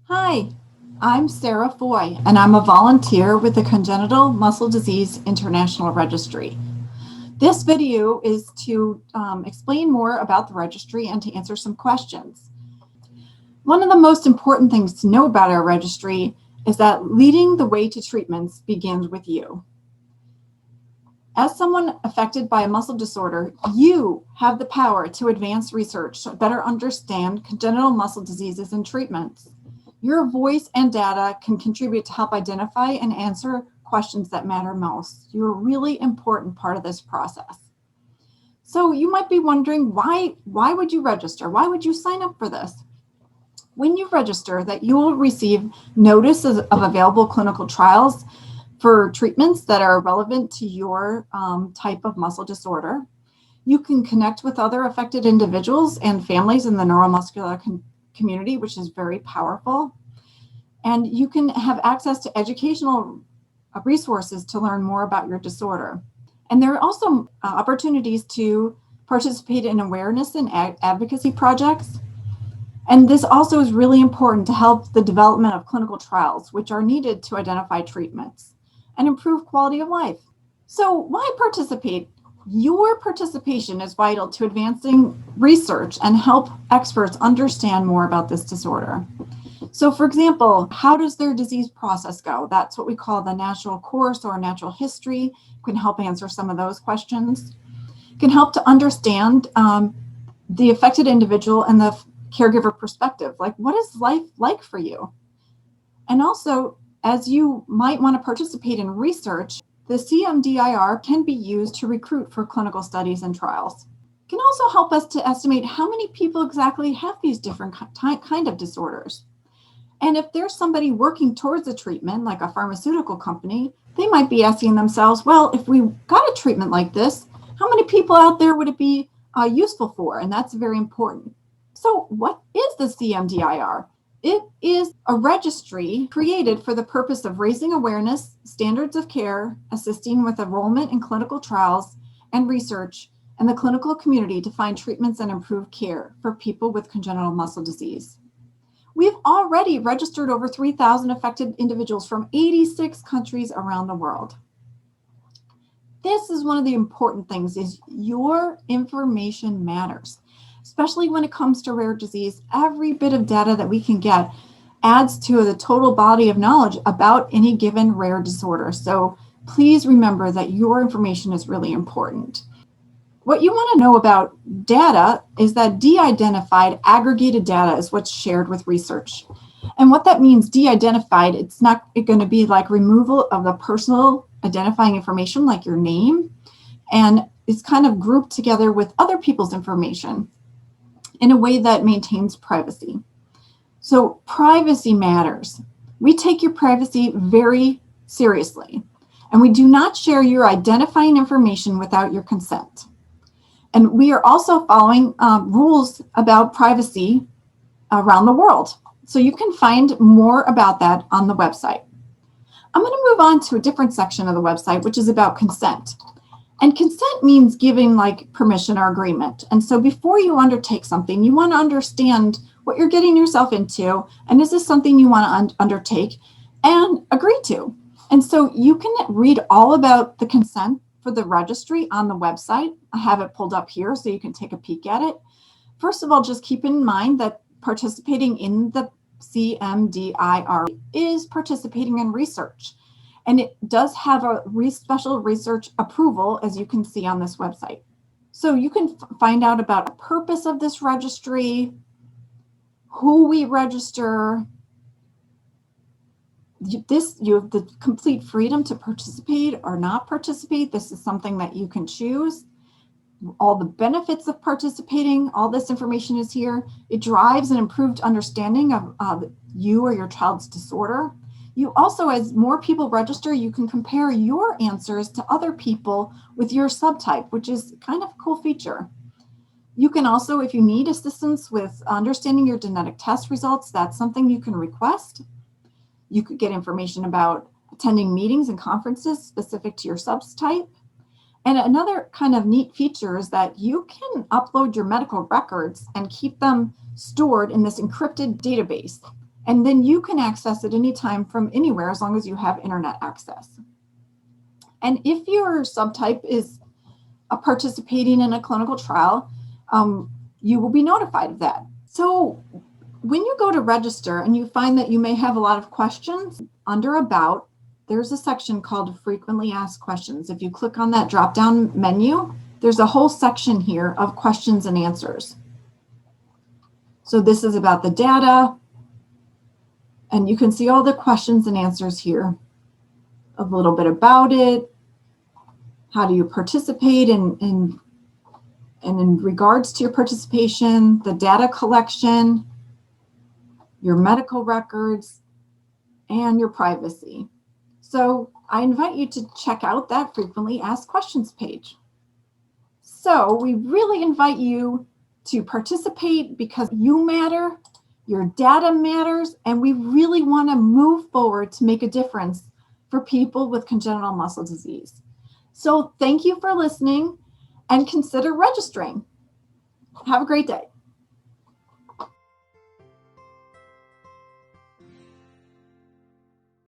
Hi, I'm Sarah Foye, and I'm a volunteer with the Congenital Muscle Disease International Registry. This video is to explain more about the registry and to answer some questions. One of the most important things to know about our registry is that leading the way to treatments begins with you. As someone affected by a muscle disorder, you have the power to advance research to better understand congenital muscle diseases and treatments. Your voice and data can contribute to help identify and answer questions that matter most. You're a really important part of this process. So you might be wondering, why would you register? Why would you sign up for this? When you register, that you will receive notices of available clinical trials for treatments that are relevant to your type of muscle disorder. You can connect with other affected individuals and families in the neuromuscular community, which is very powerful. And you can have access to educational resources to learn more about your disorder. And there are also opportunities to participate in awareness and advocacy projects. And this also is really important to help the development of clinical trials, which are needed to identify treatments and improve quality of life. So why participate? Your participation is vital to advancing research and help experts understand more about this disorder. So for example, how does their disease process go? That's what we call the natural course or natural history. Can help answer some of those questions. Can help to understand the affected individual and the caregiver perspective. Like, what is life like for you? And also, as you might want to participate in research, the CMDIR can be used to recruit for clinical studies and trials. It can also help us to estimate how many people exactly have these different kind of disorders. And if there's somebody working towards a treatment, like a pharmaceutical company, they might be asking themselves, well, if we got a treatment like this, how many people out there would it be useful for? And that's very important. So what is the CMDIR? It is a registry created for the purpose of raising awareness, standards of care, assisting with enrollment in clinical trials and research, and the clinical community to find treatments and improve care for people with congenital muscle disease. We've already registered over 3,000 affected individuals from 86 countries around the world. This is one of the important things, is your information matters. Especially when it comes to rare disease, every bit of data that we can get adds to the total body of knowledge about any given rare disorder. So please remember that your information is really important. What you want to know about data is that de-identified aggregated data is what's shared with research. And what that means, de-identified, it's not going to be like removal of the personal identifying information like your name, and it's kind of grouped together with other people's information in a way that maintains privacy. So privacy matters. We take your privacy very seriously, and we do not share your identifying information without your consent. And we are also following rules about privacy around the world. So you can find more about that on the website. I'm going to move on to a different section of the website, which is about consent. And consent means giving like permission or agreement. And so before you undertake something, you want to understand what you're getting yourself into, and is this something you want to undertake and agree to? And so you can read all about the consent for the registry on the website. I have it pulled up here so you can take a peek at it. First of all, just keep in mind that participating in the CMDIR is participating in research. And it does have a special research approval, as you can see on this website. So you can find out about the purpose of this registry, who we register. You have the complete freedom to participate or not participate. This is something that you can choose. All the benefits of participating, all this information is here. It drives an improved understanding of you or your child's disorder. You also, as more people register, you can compare your answers to other people with your subtype, which is kind of a cool feature. You can also, if you need assistance with understanding your genetic test results, that's something you can request. You could get information about attending meetings and conferences specific to your subtype. And another kind of neat feature is that you can upload your medical records and keep them stored in this encrypted database. And then you can access it anytime from anywhere as long as you have internet access. And if your subtype is participating in a clinical trial, you will be notified of that. So when you go to register and you find that you may have a lot of questions, under About, there's a section called Frequently Asked Questions. If you click on that drop-down menu, there's a whole section here of questions and answers. So this is about the data, and you can see all the questions and answers here. A little bit about it. How do you participate in regards to your participation, the data collection, your medical records, and your privacy. So I invite you to check out that Frequently Asked Questions page. So we really invite you to participate because you matter, your data matters, and we really want to move forward to make a difference for people with congenital muscle disease. So thank you for listening and consider registering. Have a great day.